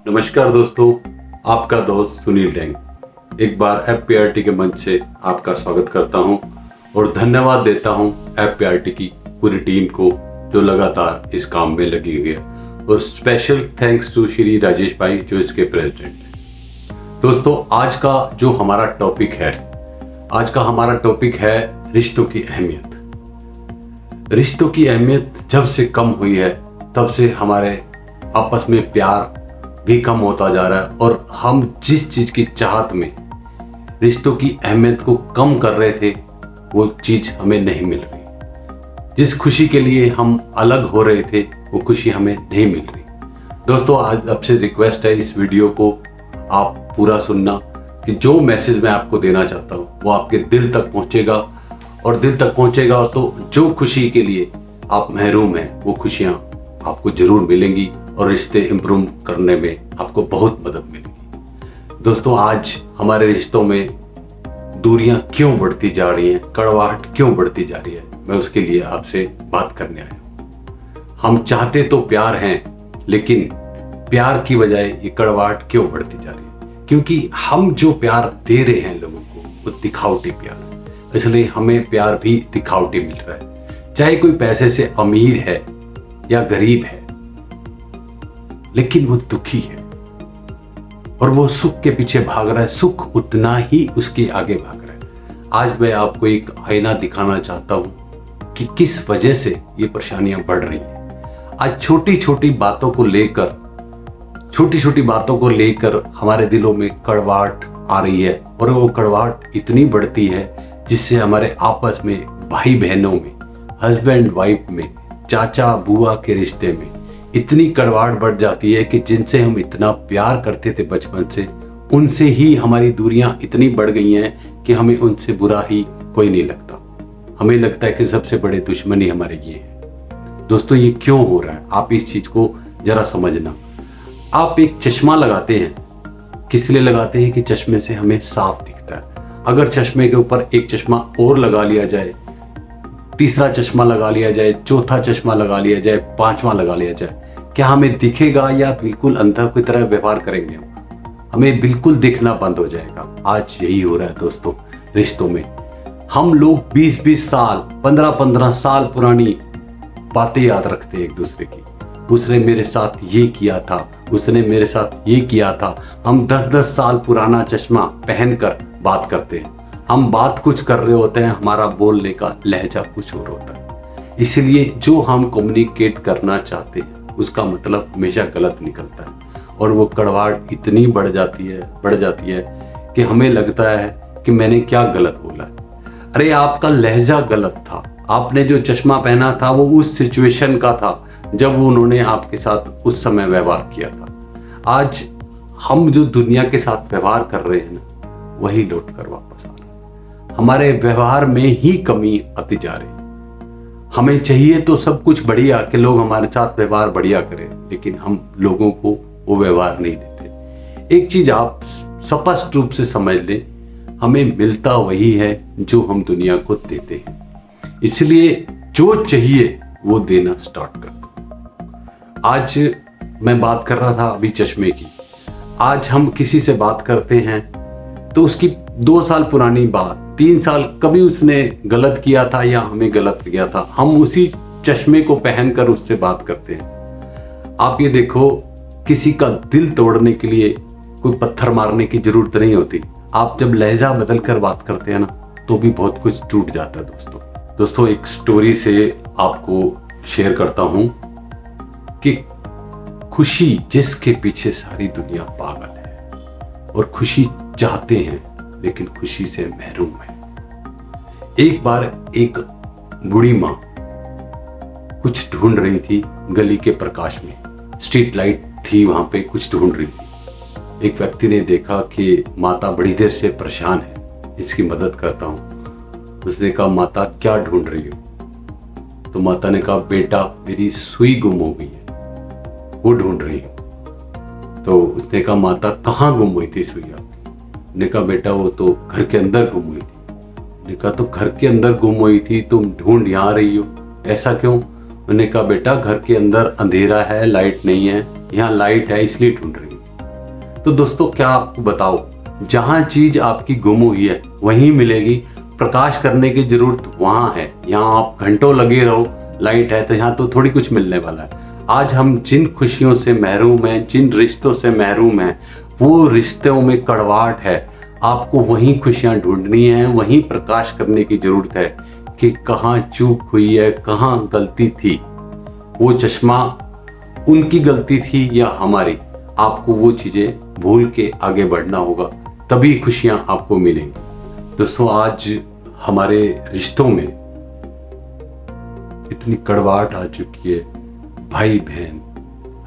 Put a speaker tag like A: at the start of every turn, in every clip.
A: नमस्कार दोस्तों, आपका दोस्त सुनील डेंग एक बार FPRT के मंच से आपका स्वागत करता हूं और धन्यवाद देता हूं FPRT की पूरी टीम को जो लगातार इस काम में लगी हुई है और special thanks to Shri Rajesh भाई जो इसके प्रेसिडेंट हैं। दोस्तों, आज का जो हमारा टॉपिक है रिश्तों की अहमियत। रिश्तों की अहमियत जब से कम हुई है तब से हमारे आपस में प्यार भी कम होता जा रहा है और हम जिस चीज की चाहत में रिश्तों की अहमियत को कम कर रहे थे वो चीज हमें नहीं मिल रही। जिस खुशी के लिए हम अलग हो रहे थे वो खुशी हमें नहीं मिल रही। दोस्तों, आज आपसे रिक्वेस्ट है इस वीडियो को आप पूरा सुनना कि जो मैसेज मैं आपको देना चाहता हूँ वो आपके दिल तक पहुँचेगा और दिल तक पहुँचेगा तो जो खुशी के लिए आप महरूम हैं वो खुशियाँ आपको जरूर मिलेंगी और रिश्ते इम्प्रूव करने में आपको बहुत मदद मिलेगी। दोस्तों, आज हमारे रिश्तों में दूरियां क्यों बढ़ती जा रही हैं, कड़वाहट क्यों बढ़ती जा रही है, मैं उसके लिए आपसे बात करने आया हूं। हम चाहते तो प्यार हैं, लेकिन प्यार की बजाय ये कड़वाहट क्यों बढ़ती जा रही है? क्योंकि हम जो प्यार दे रहे हैं लोगों को वो दिखावटी प्यार है, इसलिए हमें प्यार भी दिखावटी मिल रहा है। चाहे कोई पैसे से अमीर है या गरीब है, लेकिन वो दुखी है और वो सुख के पीछे भाग रहा है, सुख उतना ही उसके आगे भाग रहा है। आज मैं आपको एक आईना दिखाना चाहता हूं कि किस वजह से ये परेशानियां बढ़ रही हैं। आज छोटी छोटी बातों को लेकर हमारे दिलों में कड़वाहट आ रही है और वो कड़वाहट इतनी बढ़ती है जिससे हमारे आपस में भाई बहनों में, हस्बैंड वाइफ में, चाचा बुआ के रिश्ते में इतनी कड़वाहट बढ़ जाती है कि जिनसे हम इतना प्यार करते थे बचपन से, उनसे ही हमारी दूरियां इतनी बढ़ गई हैं कि हमें उनसे बुरा ही कोई नहीं लगता। हमें लगता है कि सबसे बड़े दुश्मन ही हमारे ये हैं। दोस्तों, ये क्यों हो रहा है? आप इस चीज को जरा समझना। आप एक चश्मा लगाते हैं, किस लिए लगाते हैं? कि चश्मे से हमें साफ दिखता है। अगर चश्मे के ऊपर एक चश्मा और लगा लिया जाए, तीसरा चश्मा लगा लिया जाए, चौथा चश्मा लगा लिया जाए, पांचवा लगा लिया जाए, क्या हमें दिखेगा या बिल्कुल अंधा की तरह व्यवहार करेंगे हम? हमें बिल्कुल दिखना बंद हो जाएगा। आज यही हो रहा है दोस्तों रिश्तों में। हम लोग 20-20 साल, 15-15 साल पुरानी बातें याद रखते हैं एक दूसरे की। उसने मेरे साथ ये किया था, उसने मेरे साथ ये किया था। हम 10-10 साल पुराना चश्मा पहनकर बात करते हैं। हम बात कुछ कर रहे होते हैं, हमारा बोलने का लहजा कुछ और होता है। इसलिए जो हम कम्युनिकेट करना चाहते हैं उसका मतलब हमेशा गलत निकलता है और वो कड़वाहट इतनी बढ़ जाती है कि हमें लगता है कि मैंने क्या गलत बोला है। अरे, आपका लहजा गलत था। आपने जो चश्मा पहना था वो उस सिचुएशन का था जब उन्होंने आपके साथ उस समय व्यवहार किया था। आज हम जो दुनिया के साथ व्यवहार कर रहे हैं ना, वही लौट कर वापस आ रहा है। हमारे व्यवहार में ही कमी आती जा रही है। हमें चाहिए तो सब कुछ बढ़िया कि लोग हमारे साथ व्यवहार बढ़िया करें, लेकिन हम लोगों को वो व्यवहार नहीं देते। एक चीज आप स्पष्ट रूप से समझ लें, हमें मिलता वही है जो हम दुनिया को देते हैं। इसलिए जो चाहिए वो देना स्टार्ट कर दो। आज मैं बात कर रहा था अभी चश्मे की। आज हम किसी से बात करते हैं तो उसकी 2 साल पुरानी बात, 3 साल कभी उसने गलत किया था या हमें गलत किया था, हम उसी चश्मे को पहनकर उससे बात करते हैं। आप ये देखो, किसी का दिल तोड़ने के लिए कोई पत्थर मारने की जरूरत नहीं होती। आप जब लहजा बदल कर बात करते हैं ना, तो भी बहुत कुछ टूट जाता है दोस्तों, एक स्टोरी से आपको शेयर करता हूं कि खुशी जिसके पीछे सारी दुनिया पागल है और खुशी चाहते हैं लेकिन खुशी से महरूम है। एक बार एक बूढ़ी माँ कुछ ढूंढ रही थी गली के प्रकाश में। स्ट्रीट लाइट थी, वहां पे कुछ ढूंढ रही थी। एक व्यक्ति ने देखा कि माता बड़ी देर से परेशान है, इसकी मदद करता हूं। उसने कहा, माता क्या ढूंढ रही हो? तो माता ने कहा, बेटा मेरी सुई गुम हो गई है, वो ढूंढ रही हूं। तो उसने कहा, माता कहाँ गुम हुई थी सुई आपकी? ने कहा, बेटा वो तो घर के अंदर गुम हुई थी। ने कहा, तो घर के अंदर गुम हुई थी, तुम ढूंढ यहाँ रही हो, ऐसा क्यों? उन्होंने कहा, बेटा घर के अंदर अंधेरा है, लाइट नहीं है, यहाँ लाइट है इसलिए ढूंढ रही हूँ। तो दोस्तों क्या आपको बताओ, जहां चीज आपकी गुम हुई है वहीं मिलेगी। प्रकाश करने की जरूरत वहां है, यहाँ आप घंटों लगे रहो, लाइट है तो यहाँ तो थोड़ी कुछ मिलने वाला है। आज हम जिन खुशियों से महरूम हैं, जिन रिश्तों से महरूम हैं, वो रिश्तों में कड़वाहट है। आपको वहीं खुशियां ढूंढनी है, वहीं प्रकाश करने की जरूरत है कि कहाँ चूक हुई है, कहाँ गलती थी। वो चश्मा उनकी गलती थी या हमारी, आपको वो चीजें भूल के आगे बढ़ना होगा, तभी खुशियां आपको मिलेंगी। दोस्तों आज हमारे रिश्तों में इतनी कड़वाहट आ चुकी है, भाई बहन,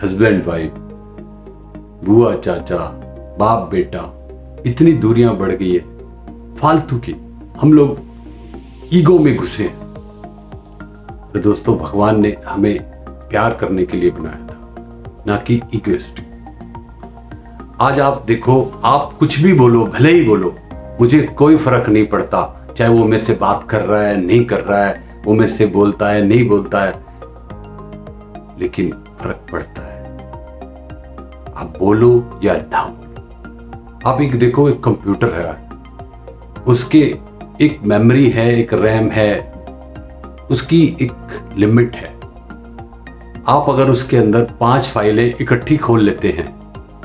A: हस्बैंड वाइफ, बुआ चाचा, बाप बेटा, इतनी दूरियां बढ़ गई है फालतू की। हम लोग ईगो में घुसे हैं। तो दोस्तों भगवान ने हमें प्यार करने के लिए बनाया था, ना कि इगोइस्टिक। आज आप देखो, आप कुछ भी बोलो, भले ही बोलो, मुझे कोई फर्क नहीं पड़ता, चाहे वो मेरे से बात कर रहा है नहीं कर रहा है, वो मेरे से बोलता है नहीं बोलता है, लेकिन फर्क पड़ता है आप बोलो या ना बोलो। आप एक देखो, एक कंप्यूटर है, उसके एक मेमोरी है, एक रैम है, उसकी एक लिमिट है। आप अगर उसके अंदर 5 फाइलें इकट्ठी खोल लेते हैं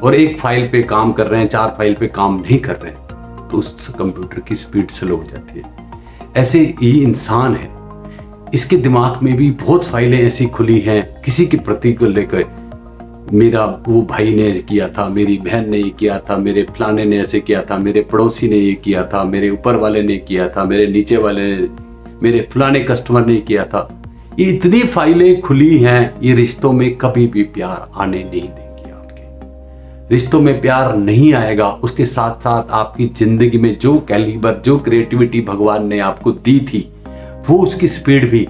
A: और एक फाइल पे काम कर रहे हैं, 4 फाइल पे काम नहीं कर रहे हैं, तो उस कंप्यूटर की स्पीड स्लो हो जाती है। ऐसे ही इंसान है, इसके दिमाग में भी बहुत फाइलें ऐसी खुली हैं किसी के प्रति को लेकर। मेरा वो भाई ने किया था, मेरी बहन ने ये किया था, मेरे फलाने ने ऐसे किया था, मेरे पड़ोसी ने ये किया था, मेरे ऊपर वाले ने किया था, मेरे नीचे वाले ने, मेरे फलाने कस्टमर ने किया था। ये इतनी फाइलें खुली हैं, ये रिश्तों में कभी भी प्यार आने नहीं देंगी। आपके रिश्तों में प्यार नहीं आएगा, उसके साथ साथ आपकी जिंदगी में जो कैलिबर, जो क्रिएटिविटी भगवान ने आपको दी थी, वो उसकी स्पीड भी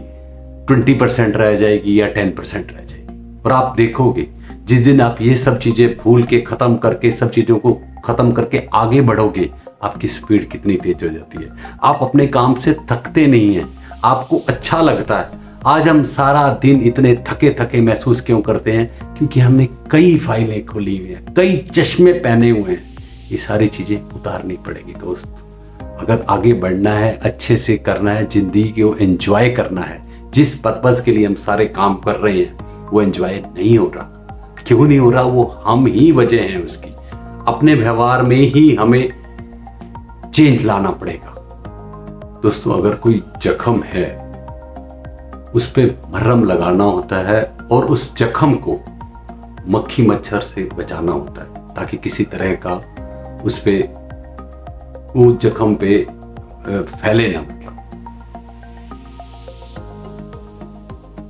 A: 20% रह जाएगी या 10% रह जाएगी। और आप देखोगे जिस दिन आप ये सब चीजें भूल के, खत्म करके, सब चीजों को खत्म करके आगे बढ़ोगे, आपकी स्पीड कितनी तेज हो जाती है। आप अपने काम से थकते नहीं हैं, आपको अच्छा लगता है। आज हम सारा दिन इतने थके थके महसूस क्यों करते हैं? क्योंकि हमने कई फाइलें खोली हुई हैं, कई चश्मे पहने हुए हैं। ये सारी चीजें उतारनी पड़ेगी दोस्त। अगर आगे बढ़ना है, अच्छे से करना है, जिंदगी को एंजॉय करना है, जिस पर्पस के लिए हम सारे काम कर रहे हैं वो एंजॉय नहीं हो रहा। क्यों नहीं हो रहा? वो हम ही वजह हैं उसकी। अपने व्यवहार में ही हमें चेंज लाना पड़ेगा। दोस्तों अगर कोई जख्म है, उस पे मरहम लगाना होता है और उस जख्म को मक्खी मच्छर से बचाना होता है, ताकि किसी तरह का उस पे, वो जख्म पे फैले ना। मतलब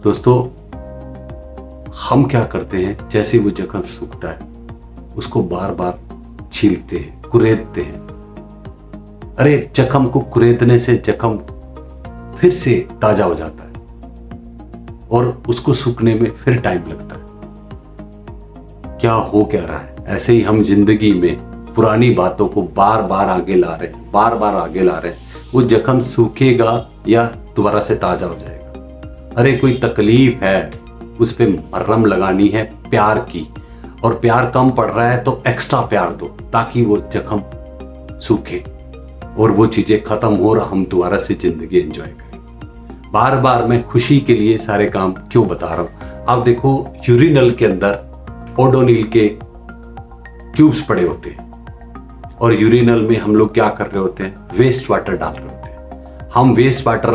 A: दोस्तों हम क्या करते हैं, जैसे वो जख्म सूखता है उसको बार बार छीलते हैं, कुरेदते हैं। अरे जख्म को कुरेदने से जख्म फिर से ताजा हो जाता है और उसको सूखने में फिर टाइम लगता है। क्या हो क्या रहा है? ऐसे ही हम जिंदगी में पुरानी बातों को बार बार आगे ला रहे हैं, बार बार आगे ला रहे हैं। वो जख्म सूखेगा या दोबारा से ताजा हो जाएगा? अरे कोई तकलीफ है, उस पे मरहम लगानी है प्यार की, और प्यार कम पड़ रहा है तो एक्स्ट्रा प्यार दो, ताकि वो जख्म सूखे और वो चीजें खत्म हो और हम दोबारा से जिंदगी एंजॉय करें। बार बार मैं खुशी के लिए सारे काम क्यों बता रहा हूं? आप देखो यूरिनल के अंदर ओडोनिल के क्यूब्स पड़े होते हैं और यूरिनल में हम लोग क्या कर रहे होते हैं? वेस्ट वाटर डाल रहे होते हैं। हम वेस्ट वाटर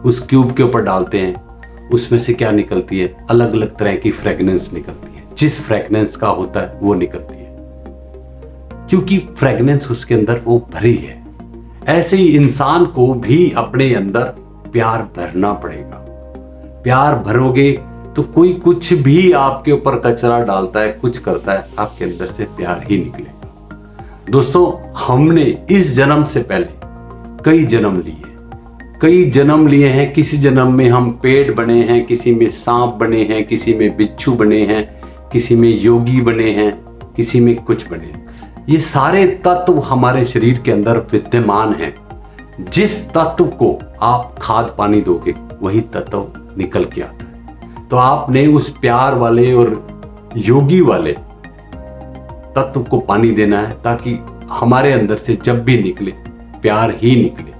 A: उस क्यूब के ऊपर डालते हैं, उसमें से क्या निकलती है? अलग अलग तरह की फ्रेगनेंस निकलती है। जिस फ्रेगनेंस का होता है वो निकलती है, क्योंकि फ्रेगनेंस उसके अंदर वो भरी है। ऐसे ही इंसान को भी अपने अंदर प्यार भरना पड़ेगा। प्यार भरोगे तो कोई कुछ भी आपके ऊपर कचरा डालता है, कुछ करता है, आपके अंदर से प्यार ही निकलेगा। दोस्तों हमने इस जन्म से पहले कई जन्म लिए हैं। किसी जन्म में हम पेड़ बने हैं, किसी में सांप बने हैं, किसी में बिच्छू बने हैं, किसी में योगी बने हैं, किसी में कुछ बने हैं। ये सारे तत्व हमारे शरीर के अंदर विद्यमान हैं। जिस तत्व को आप खाद पानी दोगे वही तत्व निकल के आता है। तो आपने उस प्यार वाले और योगी वाले तत्व को पानी देना है, ताकि हमारे अंदर से जब भी निकले प्यार ही निकले।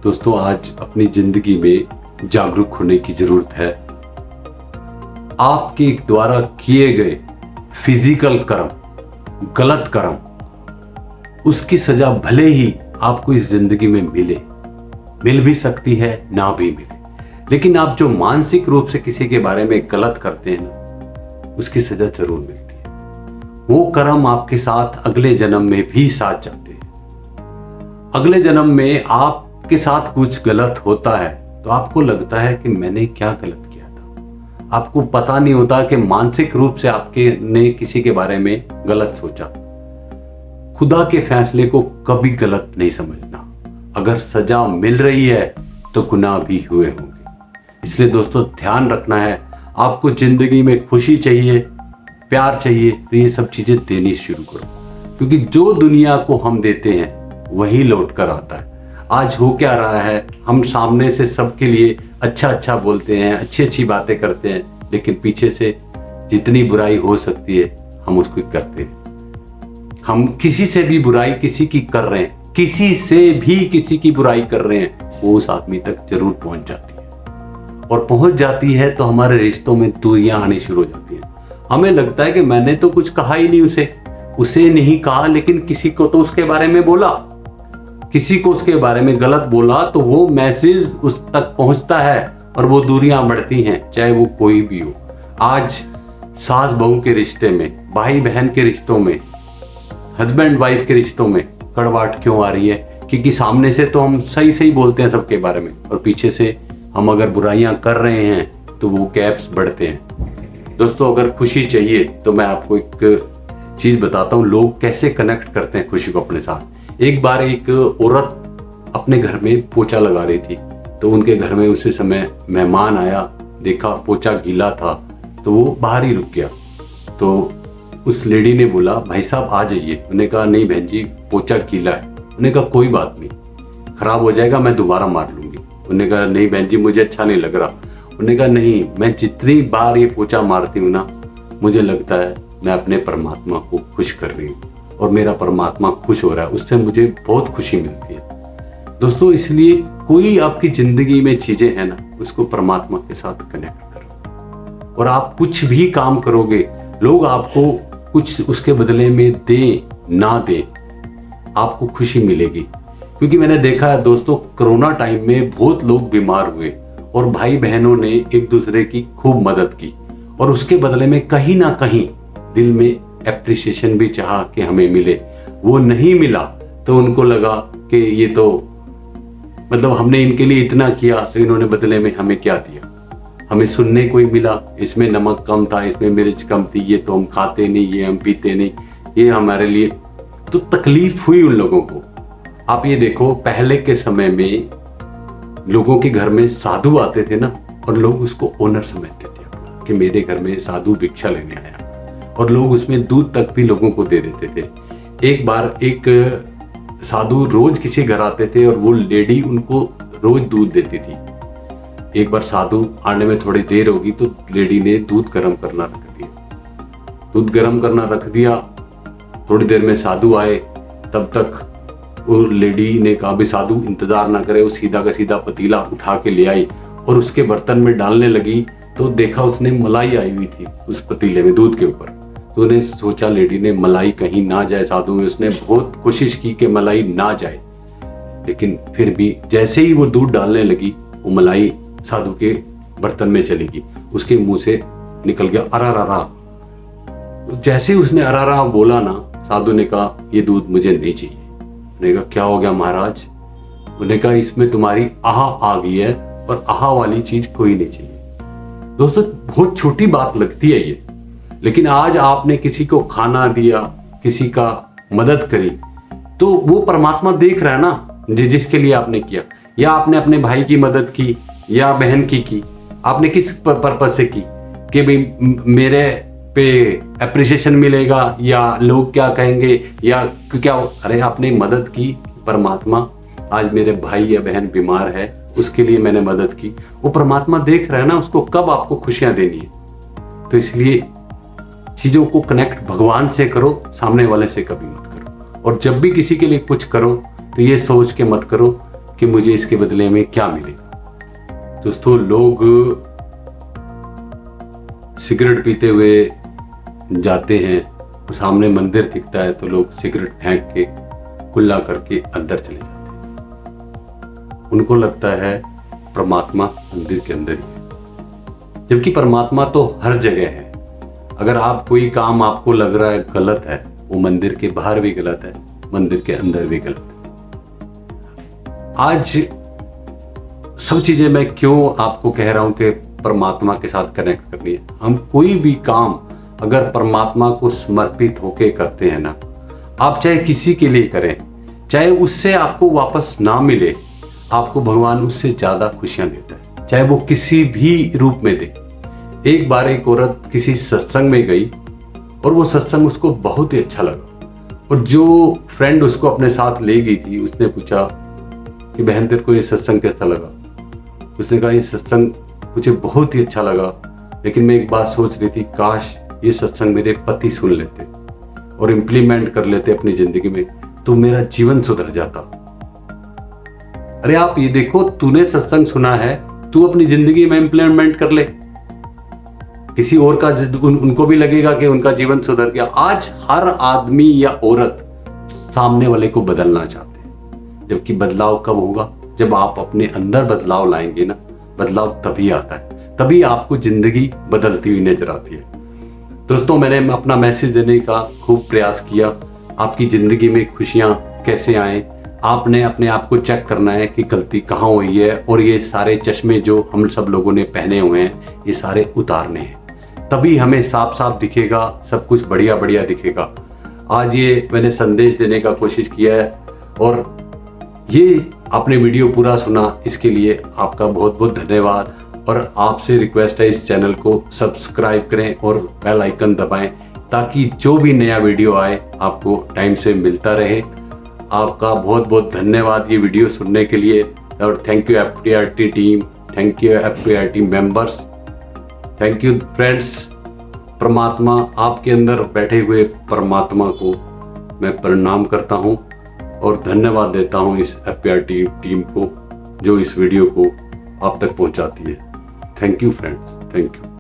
A: दोस्तों, आज अपनी जिंदगी में जागरूक होने की जरूरत है। आपके द्वारा किए गए फिजिकल कर्म, गलत कर्म, उसकी सजा भले ही आपको इस जिंदगी में मिल भी सकती है, ना भी मिले, लेकिन आप जो मानसिक रूप से किसी के बारे में गलत करते हैं ना, उसकी सजा जरूर मिलती है। वो कर्म आपके साथ अगले जन्म में भी साथ जाते हैं। अगले जन्म में आपके साथ कुछ गलत होता है तो आपको लगता है कि मैंने क्या गलत किया था। आपको पता नहीं होता कि मानसिक रूप से आपके ने किसी के बारे में गलत सोचा। खुदा के फैसले को कभी गलत नहीं समझना। अगर सजा मिल रही है तो गुनाह भी हुए होंगे। इसलिए दोस्तों, ध्यान रखना है, आपको जिंदगी में खुशी चाहिए, प्यार चाहिए, तो ये सब चीजें देनी शुरू करो, क्योंकि जो दुनिया को हम देते हैं वही लौट कर आता है। आज हो क्या रहा है, हम सामने से सबके लिए अच्छा अच्छा बोलते हैं, अच्छी अच्छी बातें करते हैं, लेकिन पीछे से जितनी बुराई हो सकती है हम उसको करते हैं। हम किसी से भी बुराई किसी की कर रहे हैं, किसी से भी किसी की बुराई कर रहे हैं, वो उस आदमी तक जरूर पहुंच जाती है, और पहुंच जाती है तो हमारे रिश्तों में दूरियां आनी शुरू हो जाती हैं। हमें लगता है कि मैंने तो कुछ कहा ही नहीं, उसे नहीं कहा, लेकिन किसी को तो उसके बारे में बोला, किसी को उसके बारे में गलत बोला, तो वो मैसेज उस तक पहुंचता है और वो दूरियां बढ़ती हैं, चाहे वो कोई भी हो। आज सास बहू के रिश्ते में, भाई बहन के रिश्तों में, हस्बैंड वाइफ के रिश्तों में कड़वाहट क्यों आ रही है? क्योंकि सामने से तो हम सही सही बोलते हैं सबके बारे में, और पीछे से हम अगर बुराइयां कर रहे हैं तो वो गैप्स बढ़ते हैं। दोस्तों, अगर खुशी चाहिए तो मैं आपको एक चीज बताता हूँ, लोग कैसे कनेक्ट करते हैं खुशी को अपने साथ। एक बार एक औरत अपने घर में पोछा लगा रही थी, तो उनके घर में उसी समय मेहमान आया, देखा पोछा गीला था तो वो बाहर ही रुक गया। तो उस लेडी ने बोला, भाई साहब आ जाइए। उन्होंने कहा, नहीं बहन जी, पोछा गीला है। उन्होंने कहा, कोई बात नहीं, खराब हो जाएगा, मैं दोबारा मार लूंगी। उन्होंने कहा, नहीं बहन जी, मुझे अच्छा नहीं लग रहा। उन्होंने कहा, नहीं, मैं जितनी बार ये पोछा मारती हूँ ना, मुझे लगता है मैं अपने परमात्मा को खुश कर रही हूँ, और मेरा परमात्मा खुश हो रहा है, उससे मुझे बहुत खुशी मिलती है। दोस्तों, इसलिए कोई आपकी जिंदगी में चीजें हैं ना, उसको परमात्मा के साथ कनेक्ट करो, और आप कुछ भी काम करोगे, लोग आपको कुछ उसके बदले में दे ना दे, आपको खुशी मिलेगी। क्योंकि मैंने देखा है दोस्तों, कोरोना टाइम में बहुत लोग बीमार हुए और भाई बहनों ने एक दूसरे की खूब मदद की, और उसके बदले में कहीं ना कहीं दिल में एप्रिसिएशन भी चाहा कि हमें मिले। वो नहीं मिला तो उनको लगा कि ये तो मतलब हमने इनके लिए इतना किया, तो इन्होंने बदले में हमें क्या दिया। हमें सुनने को ही मिला, इसमें नमक कम था, इसमें मिर्च कम थी, ये तो हम खाते नहीं, ये हम पीते नहीं, ये हमारे लिए तो तकलीफ हुई उन लोगों को। आप ये देखो, पहले के समय में लोगों के घर में साधु आते थे ना, और लोग उसको ऑनर समझते थे अपना, कि मेरे घर में साधु भिक्षा लेने आया, और लोग उसमें दूध तक भी लोगों को दे देते थे। एक बार एक साधु रोज किसी घर आते थे और वो लेडी उनको रोज दूध देती थी। एक बार साधु आने में थोड़ी देर होगी तो लेडी ने दूध गर्म करना रख दिया। दूध गर्म करना रख दिया, थोड़ी देर में साधु आए, तब तक वो लेडी ने कहा भी साधु इंतजार ना करे, वो सीधा का सीधा पतीला उठा के ले आई और उसके बर्तन में डालने लगी, तो देखा उसने मलाई आई हुई थी उस पतीले में दूध के ऊपर। तो उन्हें सोचा लेडी ने मलाई कहीं ना जाए साधु में, उसने बहुत कोशिश की कि मलाई ना जाए, लेकिन फिर भी जैसे ही वो दूध डालने लगी, वो मलाई साधु के बर्तन में चली गई, उसके मुंह से निकल गया अरारा। जैसे ही उसने अरारा बोला ना, साधु ने कहा ये दूध मुझे नहीं चाहिए। उन्होंने कहा क्या हो गया महाराज? उन्होंने कहा इसमें तुम्हारी आह आ गई है, और आह वाली चीज कोई नहीं चाहिए। दोस्तों, बहुत छोटी बात लगती है ये, लेकिन आज आपने किसी को खाना दिया, किसी का मदद करी, तो वो परमात्मा देख रहा है ना जिसके लिए आपने किया। या आपने अपने भाई की मदद की या बहन की, आपने किस पर्पज से की कि भाई मेरे पे एप्रिसिएशन मिलेगा या लोग क्या कहेंगे या क्या। अरे आपने मदद की, परमात्मा आज मेरे भाई या बहन बीमार है उसके लिए मैंने मदद की, वो परमात्मा देख रहा है ना उसको कब आपको खुशियां देनी है। तो इसलिए चीज़ों को कनेक्ट भगवान से करो, सामने वाले से कभी मत करो। और जब भी किसी के लिए कुछ करो तो ये सोच के मत करो कि मुझे इसके बदले में क्या मिलेगा। दोस्तों, लोग सिगरेट पीते हुए जाते हैं और सामने मंदिर दिखता है तो लोग सिगरेट फेंक के कुल्ला करके अंदर चले जाते हैं। उनको लगता है परमात्मा मंदिर के अंदर ही है, जबकि परमात्मा तो हर जगह है। अगर आप कोई काम आपको लग रहा है गलत है, वो मंदिर के बाहर भी गलत है, मंदिर के अंदर भी गलत है। आज सब चीजें मैं क्यों आपको कह रहा हूं कि परमात्मा के साथ कनेक्ट करनी है। हम कोई भी काम अगर परमात्मा को समर्पित होके करते हैं ना, आप चाहे किसी के लिए करें, चाहे उससे आपको वापस ना मिले, आपको भगवान उससे ज्यादा खुशियां देता है, चाहे वो किसी भी रूप में दे। एक बार एक औरत किसी सत्संग में गई और वो सत्संग उसको बहुत ही अच्छा लगा, और जो फ्रेंड उसको अपने साथ ले गई थी उसने पूछा कि बहन तेरे को ये सत्संग कैसा लगा। उसने कहा ये सत्संग मुझे बहुत ही अच्छा लगा, लेकिन मैं एक बात सोच रही थी, काश ये सत्संग मेरे पति सुन लेते और इम्प्लीमेंट कर लेते अपनी जिंदगी में तो मेरा जीवन सुधर जाता। अरे आप ये देखो, तूने सत्संग सुना है, तू अपनी जिंदगी में इम्प्लीमेंट कर ले, किसी और का उनको भी लगेगा कि उनका जीवन सुधर गया। आज हर आदमी या औरत सामने वाले को बदलना चाहते हैं, जबकि बदलाव कब होगा? जब आप अपने अंदर बदलाव लाएंगे ना, बदलाव तभी आता है, तभी आपको जिंदगी बदलती हुई नजर आती है। दोस्तों, मैंने अपना मैसेज देने का खूब प्रयास किया। आपकी जिंदगी में खुशियां कैसे आए, आपने अपने आप को चेक करना है कि गलती कहाँ हुई है, और ये सारे चश्मे जो हम सब लोगों ने पहने हुए हैं ये सारे उतारने हैं, तभी हमें साफ साफ दिखेगा, सब कुछ बढ़िया बढ़िया दिखेगा। आज ये मैंने संदेश देने का कोशिश किया है, और ये आपने वीडियो पूरा सुना, इसके लिए आपका बहुत बहुत धन्यवाद। और आपसे रिक्वेस्ट है, इस चैनल को सब्सक्राइब करें और बेल आइकन दबाएं, ताकि जो भी नया वीडियो आए आपको टाइम से मिलता रहे। आपका बहुत बहुत धन्यवाद ये वीडियो सुनने के लिए, और thank you FPRT team, thank you FPRT members, thank you friends. परमात्मा, आपके अंदर बैठे हुए परमात्मा को मैं प्रणाम करता हूँ और धन्यवाद देता हूँ इस FPRT टीम को जो इस वीडियो को आप तक पहुँचाती है। Thank you friends, thank you.